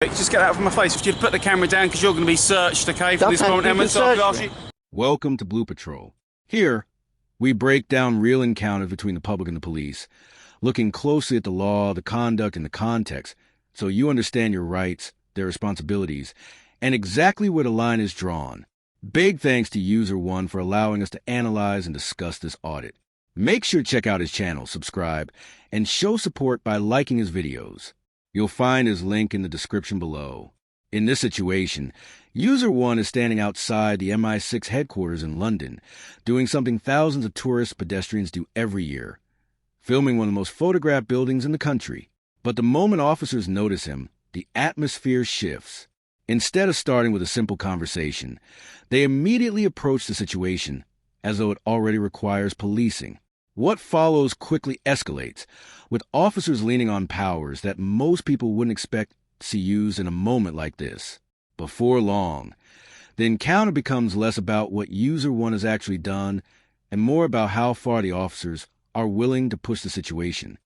Just get that from my face. If you'd put the camera down because you're going to be searched, okay, for this moment. Welcome to Blue Patrol. Here, we break down real encounters between the public and the police, looking closely at the law, the conduct, and the context, so you understand your rights, their responsibilities, and exactly where the line is drawn. Big thanks to User One for allowing us to analyze and discuss this audit. Make sure to check out his channel, subscribe, and show support by liking his videos. You'll find his link in the description below. In this situation, User One is standing outside the MI6 headquarters in London, doing something thousands of tourist pedestrians do every year, filming one of the most photographed buildings in the country. But the moment officers notice him, the atmosphere shifts. Instead of starting with a simple conversation, they immediately approach the situation as though it already requires policing. What follows quickly escalates, with officers leaning on powers that most people wouldn't expect to see used in a moment like this. Before long, the encounter becomes less about what User One has actually done and more about how far the officers are willing to push the situation.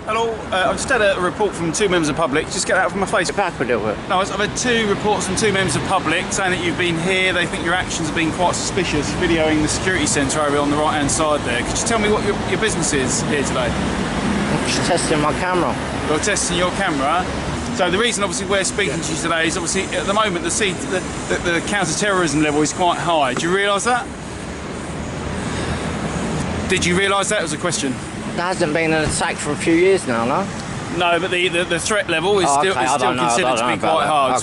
Hello, I've just had a report from two members of public. Just get that out from my face. Back a little bit. No, I've had two reports from two members of public saying that you've been here. They think your actions have been quite suspicious, videoing the security centre area on the right-hand side there. Could you tell me what your business is here today? I'm just testing my camera. You're testing your camera. So the reason, obviously, we're speaking to you today is, obviously, at the moment, the counter-terrorism level is quite high. Do you realise that? Did you realise that was a question? There hasn't been an attack for a few years now, no? No, but the threat level is still considered to be quite high.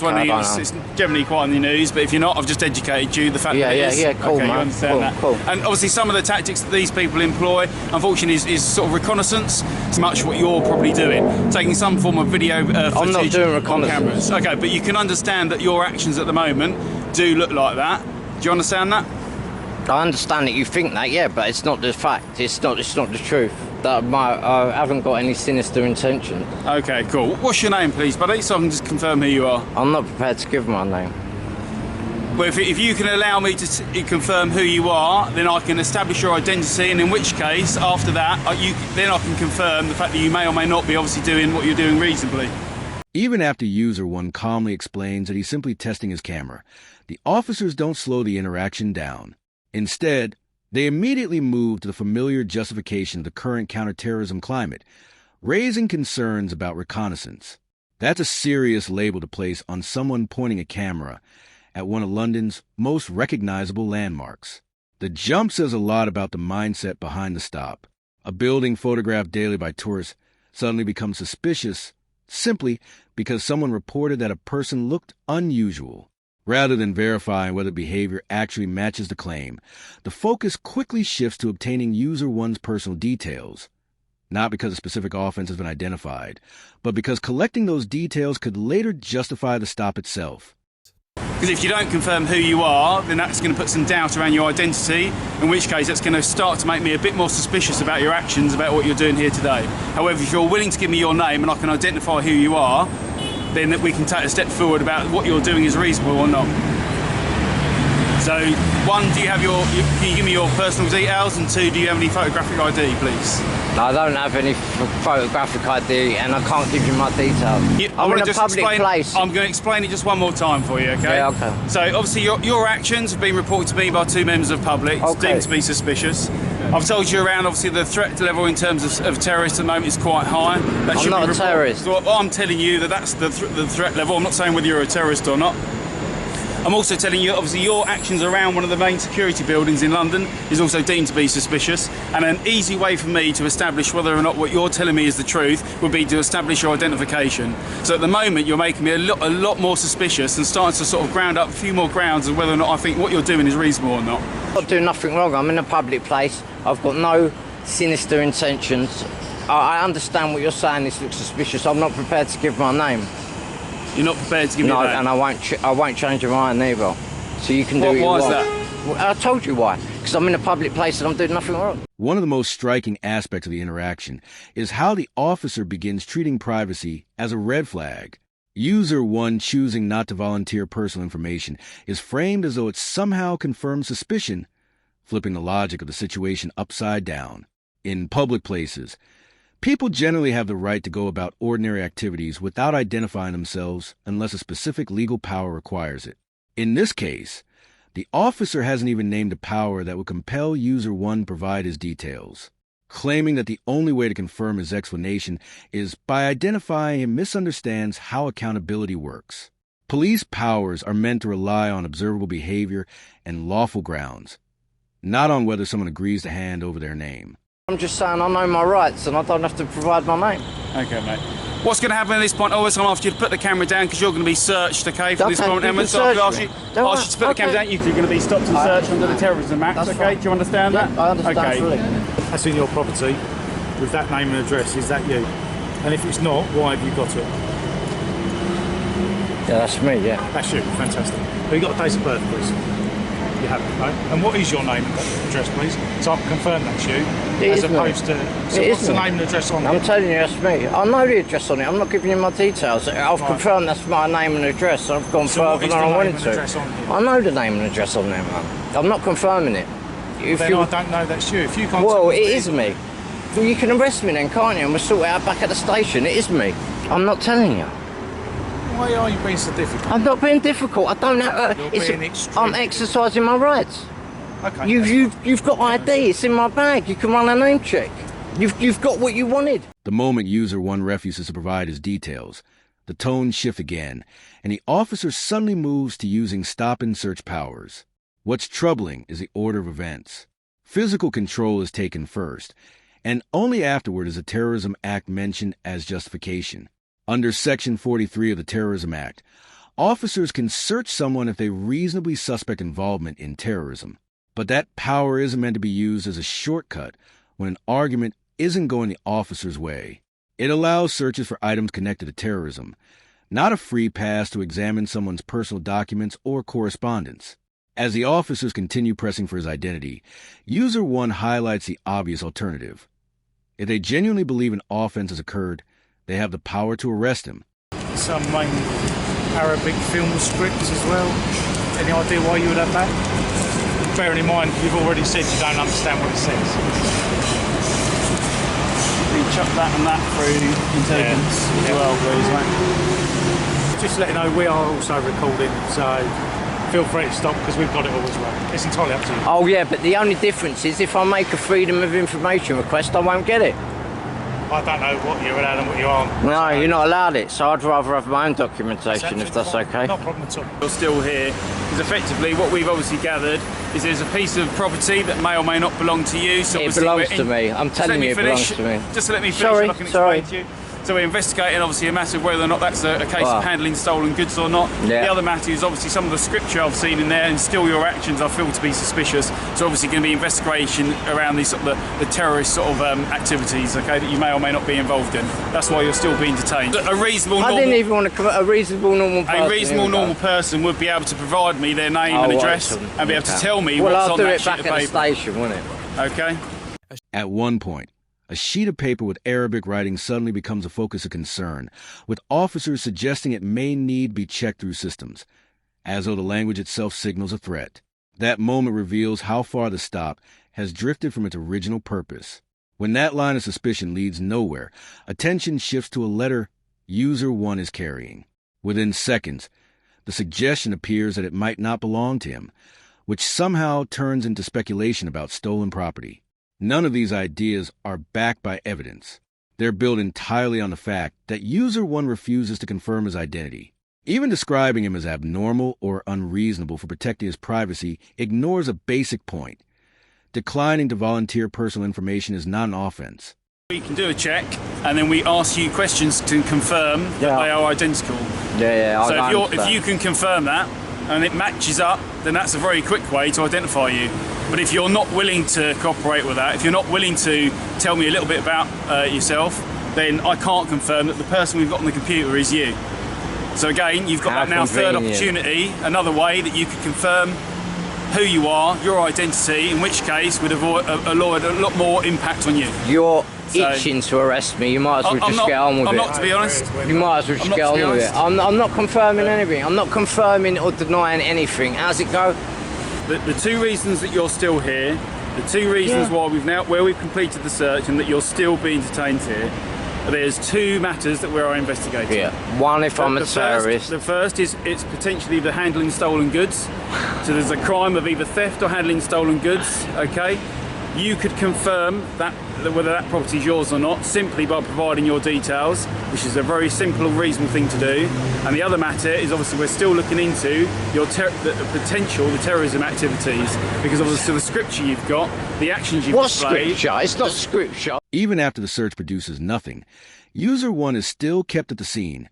It's generally quite on the news, but if you're not, I've just educated you the fact that it is. Yeah, cool, okay, man. You understand that. Cool. And obviously some of the tactics that these people employ, unfortunately, is sort of reconnaissance. It's much what you're probably doing, taking some form of video footage I'm not doing reconnaissance. on cameras. Okay, but you can understand that your actions at the moment do look like that. Do you understand that? I understand that you think that, yeah, but it's not the fact. It's not the truth. That I haven't got any sinister intention. Okay, cool. What's your name, please, buddy, so I can just confirm who you are? I'm not prepared to give my name. Well, if you can allow me to confirm who you are, then I can establish your identity, and in which case, after that, then I can confirm the fact that you may or may not be obviously doing what you're doing reasonably. Even after User One calmly explains that he's simply testing his camera, the officers don't slow the interaction down. Instead, they immediately move to the familiar justification of the current counterterrorism climate, raising concerns about reconnaissance. That's a serious label to place on someone pointing a camera at one of London's most recognizable landmarks. The jump says a lot about the mindset behind the stop. A building photographed daily by tourists suddenly becomes suspicious simply because someone reported that a person looked unusual. Rather than verifying whether behavior actually matches the claim, the focus quickly shifts to obtaining User One's personal details. Not because a specific offense has been identified, but because collecting those details could later justify the stop itself. Because if you don't confirm who you are, then that's going to put some doubt around your identity, in which case that's going to start to make me a bit more suspicious about your actions, about what you're doing here today. However, if you're willing to give me your name and I can identify who you are, then we can take a step forward about what you're doing is reasonable or not. So, one, can you give me your personal details, and two, do you have any photographic ID, please? I don't have any photographic ID, and I can't give you my details. I'm in a public place. I'm going to explain it just one more time for you, okay? Yeah, okay. So, obviously, your actions have been reported to me by two members of public. It's deemed to be suspicious. I've told you around, obviously, the threat level in terms of terrorists at the moment is quite high. I'm not a terrorist. So, I'm telling you that's the threat level. I'm not saying whether you're a terrorist or not. I'm also telling you, obviously, your actions around one of the main security buildings in London is also deemed to be suspicious, and an easy way for me to establish whether or not what you're telling me is the truth would be to establish your identification. So at the moment, you're making me a lot more suspicious and starting to sort of ground up a few more grounds of whether or not I think what you're doing is reasonable or not. I'm not doing nothing wrong. I'm in a public place. I've got no sinister intentions. I understand what you're saying. This looks suspicious. I'm not prepared to give my name. You're not prepared to give me that? No, and I won't change your mind either. So you can do what you want. Why is that? Well, I told you why. Because I'm in a public place and I'm doing nothing wrong. One of the most striking aspects of the interaction is how the officer begins treating privacy as a red flag. User One choosing not to volunteer personal information is framed as though it somehow confirms suspicion, flipping the logic of the situation upside down. In public places, People generally have the right to go about ordinary activities without identifying themselves unless a specific legal power requires it. In this case, the officer hasn't even named a power that would compel user 1 provide his details, claiming that the only way to confirm his explanation is by identifying he misunderstands how accountability works. Police powers are meant to rely on observable behavior and lawful grounds, not on whether someone agrees to hand over their name. I'm just saying I know my rights and I don't have to provide my name. Okay, mate. What's going to happen at this point? Always going to ask you to put the camera down because you're going to be searched, okay, for this moment. And so I'll ask you to put the camera down. You're going to be stopped and searched under the Terrorism Act, okay? Fine. Do you understand that? I understand. Okay. Fully. That's in your property with that name and address. Is that you? And if it's not, why have you got it? Yeah, that's me, yeah. That's you. Fantastic. Have you got a date of birth, please? You have, right? And what is your name and address, please? So I can confirm that's you, as opposed to... So what's the name and address on it? I'm telling you, that's me. I know the address on it. I'm not giving you my details. I've confirmed that's my name and address. I've gone further than I wanted to. I know the name and address on there, man. I'm not confirming it. Then I don't know that's you. If you can't... Well, it is me. Well, you can arrest me then, can't you? And we'll sort it out back at the station. It is me. I'm not telling you. Why are you being so difficult? I'm not being difficult. I don't have. I'm exercising my rights. Okay. You've got ID. It's in my bag. You can run a name check. You've got what you wanted. The moment user 1 refuses to provide his details, the tone shifts again, and the officer suddenly moves to using stop and search powers. What's troubling is the order of events. Physical control is taken first, and only afterward is the Terrorism Act mentioned as justification. Under Section 43 of the Terrorism Act, officers can search someone if they reasonably suspect involvement in terrorism. But that power isn't meant to be used as a shortcut when an argument isn't going the officer's way. It allows searches for items connected to terrorism, not a free pass to examine someone's personal documents or correspondence. As the officers continue pressing for his identity, user 1 highlights the obvious alternative. If they genuinely believe an offense has occurred, they have the power to arrest him. Some main Arabic film scripts as well. Any idea why you would have that? Bearing in mind, you've already said you don't understand what it says. You chuck that and that through intelligence as well, please, mate. Just to let you know, we are also recording, so feel free to stop because we've got it all as well. It's entirely up to you. Oh yeah, but the only difference is if I make a freedom of information request, I won't get it. I don't know what you're allowed and what you aren't. No, you're not allowed it, so I'd rather have my own documentation if that's okay. No problem at all. You're still here because effectively what we've obviously gathered is there's a piece of property that may or may not belong to you. So it belongs to me. I'm telling you it belongs to me. Just to let me finish, Sorry, I can explain to you. So we're investigating obviously a matter of whether or not that's a case of handling stolen goods or not. Yeah. The other matter is obviously some of the scripture I've seen in there and still your actions I feel to be suspicious. So obviously going to be investigation around these sort of the terrorist sort of activities, okay, that you may or may not be involved in. That's why you're still being detained. A reasonable normal... I didn't even want to commit a reasonable normal person. A reasonable normal person would be able to provide me their name and address and be able to tell me what's on that sheet of paper. Well, I'll do it back at the station, won't it? Okay. At one point, a sheet of paper with Arabic writing suddenly becomes a focus of concern, with officers suggesting it may need to be checked through systems, as though the language itself signals a threat. That moment reveals how far the stop has drifted from its original purpose. When that line of suspicion leads nowhere, attention shifts to a letter user 1 is carrying. Within seconds, the suggestion appears that it might not belong to him, which somehow turns into speculation about stolen property. None of these ideas are backed by evidence. They're built entirely on the fact that user 1 refuses to confirm his identity. Even describing him as abnormal or unreasonable for protecting his privacy ignores a basic point. Declining to volunteer personal information is not an offense. We can do a check and then we ask you questions to confirm that they are identical. Yeah, so if you can confirm that and it matches up, then that's a very quick way to identify you. But if you're not willing to cooperate with that, if you're not willing to tell me a little bit about yourself, then I can't confirm that the person we've got on the computer is you. So again, you've got that now third opportunity, another way that you could confirm who you are, your identity, in which case would avoid a lot more impact on you. You're itching to arrest me. You might as well just get on with it. I'm not, to be honest. You might as well just get on with it. I'm not confirming anything. I'm not confirming or denying anything. How's it go? The two reasons that you're still here The two reasons why we've completed the search and that you're still being detained here, there's two matters that we are investigating. Yeah. One, if I'm a terrorist. The first is it's potentially the handling stolen goods. So there's a crime of either theft or handling stolen goods. Okay. You could confirm that whether that property is yours or not simply by providing your details, which is a very simple and reasonable thing to do. And the other matter is obviously we're still looking into the terrorism activities, because obviously the scripture you've got, the actions you've displayed. What scripture? It's not scripture. Even after the search produces nothing, user 1 is still kept at the scene,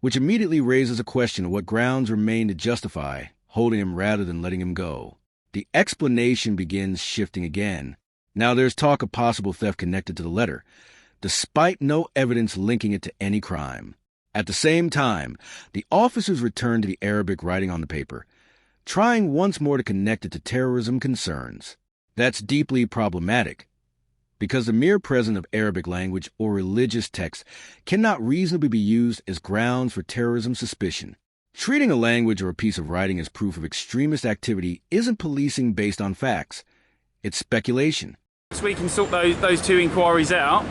which immediately raises a question of what grounds remain to justify holding him rather than letting him go. The explanation begins shifting again. Now there's talk of possible theft connected to the letter, despite no evidence linking it to any crime. At the same time, the officers return to the Arabic writing on the paper, trying once more to connect it to terrorism concerns. That's deeply problematic, because the mere presence of Arabic language or religious text cannot reasonably be used as grounds for terrorism suspicion. Treating a language or a piece of writing as proof of extremist activity isn't policing based on facts. It's speculation. If we can sort those two inquiries out,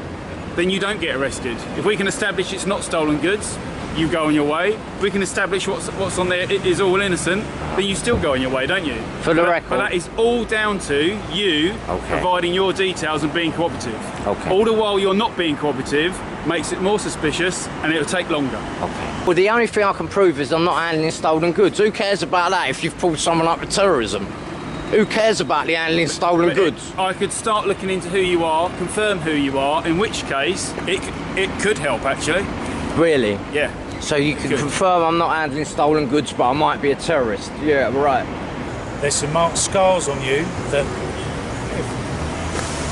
then you don't get arrested. If we can establish it's not stolen goods, you go on your way. If we can establish what's on there is all innocent, then you still go on your way, don't you? For the record. But that is all down to you providing your details and being cooperative. Okay. All the while you're not being cooperative makes it more suspicious and it'll take longer. Okay. Well, the only thing I can prove is I'm not handling stolen goods. Who cares about that if you've pulled someone up with terrorism? Who cares about the handling stolen goods? I could start looking into who you are, confirm who you are, in which case it could help actually. Really? Yeah. So you can confirm I'm not handling stolen goods, but I might be a terrorist. Yeah, right. There's some marked scars on you that,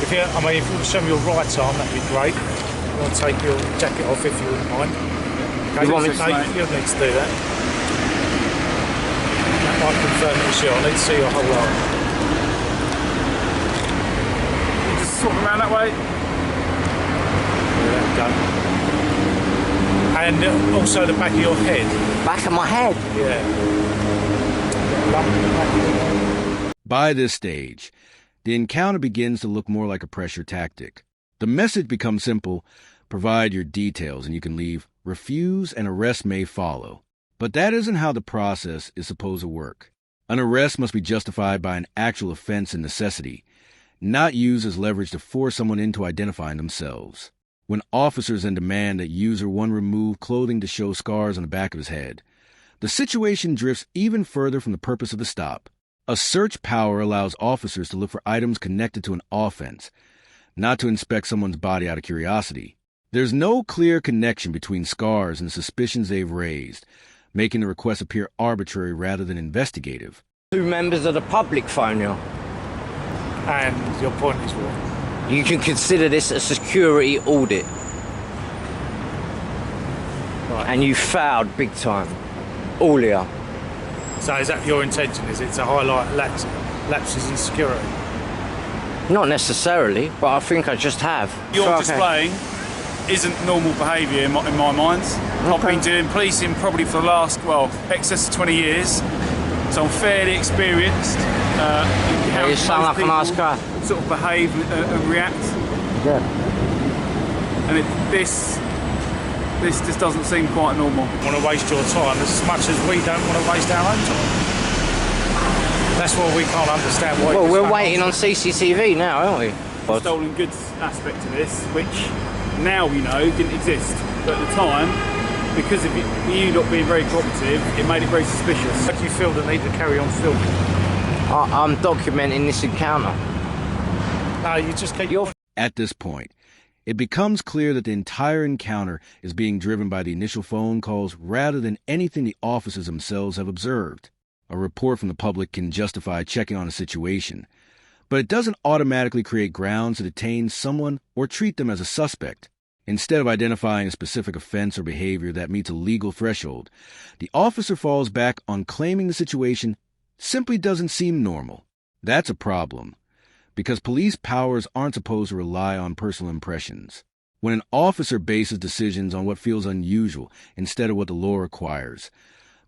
if you want to show me your right arm, that'd be great. I'll take your jacket off if you wouldn't mind. Okay, You want me to you don't need to do that. That might confirm it was you. I need to see your whole arm. Just swap around that way. There we go. And also the back of your head. Back of my head? Yeah. By this stage, the encounter begins to look more like a pressure tactic. The message becomes simple: provide your details and you can leave. Refuse and arrest may follow. But that isn't how the process is supposed to work. An arrest must be justified by an actual offense and necessity, not used as leverage to force someone into identifying themselves. When officers then demand that user 1 remove clothing to show scars on the back of his head, the situation drifts even further from the purpose of the stop. A search power allows officers to look for items connected to an offense, not to inspect someone's body out of curiosity. There's no clear connection between scars and the suspicions they've raised, making the request appear arbitrary rather than investigative. 2 members of the public phone you. And your point is what? You can consider this a security audit. Right. And you failed big time. All here. So is that your intention? Is it to highlight lapses in security? Not necessarily, but I think I just have. You're displaying isn't normal behaviour in my mind. I've been doing policing probably for the last, excess of 20 years. So I'm fairly experienced. You sound like a nice guy. Sort of behave and react. Yeah. And this just doesn't seem quite normal. Want to waste your time as much as we don't want to waste our own time. That's why we can't understand why. Well, we're waiting on CCTV now, aren't we? The stolen goods aspect of this, which now we know didn't exist, but at the time, because of you not being very cooperative, it made it very suspicious. How do you feel the need to carry on filming? I'm documenting this encounter. No, you just keep... At this point, it becomes clear that the entire encounter is being driven by the initial phone calls rather than anything the officers themselves have observed. A report from the public can justify checking on a situation, but it doesn't automatically create grounds to detain someone or treat them as a suspect. Instead of identifying a specific offense or behavior that meets a legal threshold, the officer falls back on claiming the situation simply doesn't seem normal. That's a problem, because police powers aren't supposed to rely on personal impressions. When an officer bases decisions on what feels unusual instead of what the law requires,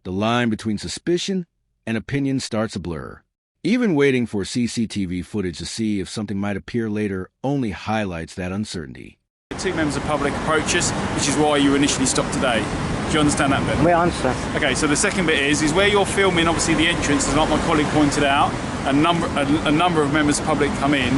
the line between suspicion and opinion starts to blur. Even waiting for CCTV footage to see if something might appear later only highlights that uncertainty. Two members of public approach us, which is why you initially stopped today. Do you understand that bit? We understand. Okay, so the second bit is where you're filming, obviously the entrance, as like my colleague pointed out, a number of members of the public come in.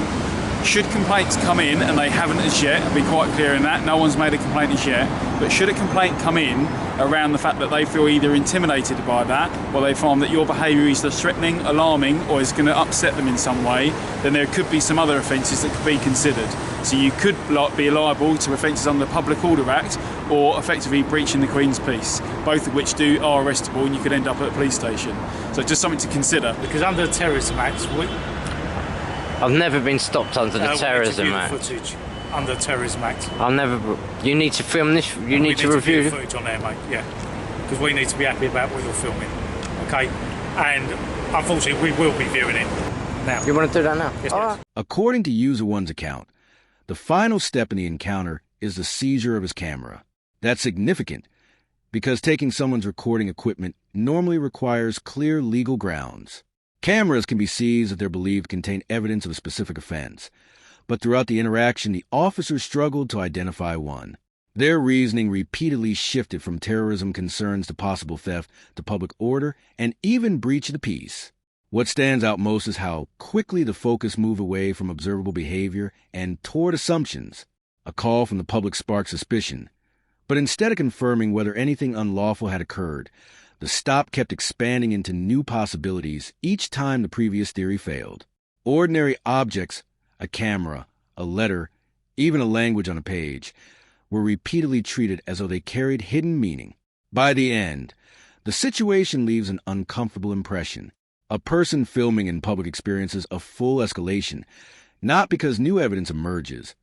Should complaints come in, and they haven't as yet, I'll be quite clear in that, no one's made a complaint as yet, but should a complaint come in around the fact that they feel either intimidated by that, or they find that your behaviour is either threatening, alarming, or is going to upset them in some way, then there could be some other offences that could be considered. So you could be liable to offences under the Public Order Act, or effectively breaching the Queen's Peace, both of which are arrestable, and you could end up at a police station. So just something to consider. Because under the Terrorism Act, I've never been stopped under the Terrorism Act. Footage under the Terrorism Act. I'll never. You need to film this. You need to review the footage on there, mate. Yeah, because we need to be happy about what you're filming. Okay, and unfortunately, we will be viewing it now. You want to do that now? Yes, All right. According to User One's account, the final step in the encounter is the seizure of his camera. That's significant because taking someone's recording equipment normally requires clear legal grounds. Cameras can be seized if they're believed to contain evidence of a specific offense, but throughout the interaction, the officers struggled to identify one. Their reasoning repeatedly shifted from terrorism concerns to possible theft to public order and even breach of the peace. What stands out most is how quickly the focus moved away from observable behavior and toward assumptions. A call from the public sparked suspicion, but instead of confirming whether anything unlawful had occurred, the stop kept expanding into new possibilities each time the previous theory failed. Ordinary objects, a camera, a letter, even a language on a page, were repeatedly treated as though they carried hidden meaning. By the end, the situation leaves an uncomfortable impression. A person filming in public experiences a full escalation, not because new evidence emerges,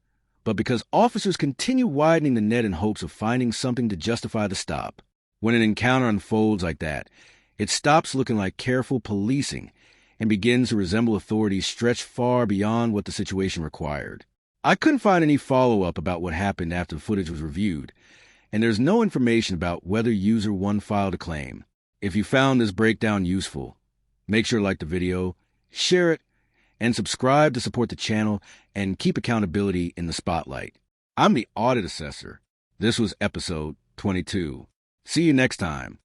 but because officers continue widening the net in hopes of finding something to justify the stop. When an encounter unfolds like that, it stops looking like careful policing and begins to resemble authorities stretched far beyond what the situation required. I couldn't find any follow-up about what happened after the footage was reviewed, and there's no information about whether User One filed a claim. If you found this breakdown useful, make sure to like the video, share it, and subscribe to support the channel and keep accountability in the spotlight. I'm the Audit Assessor. This was episode 22. See you next time.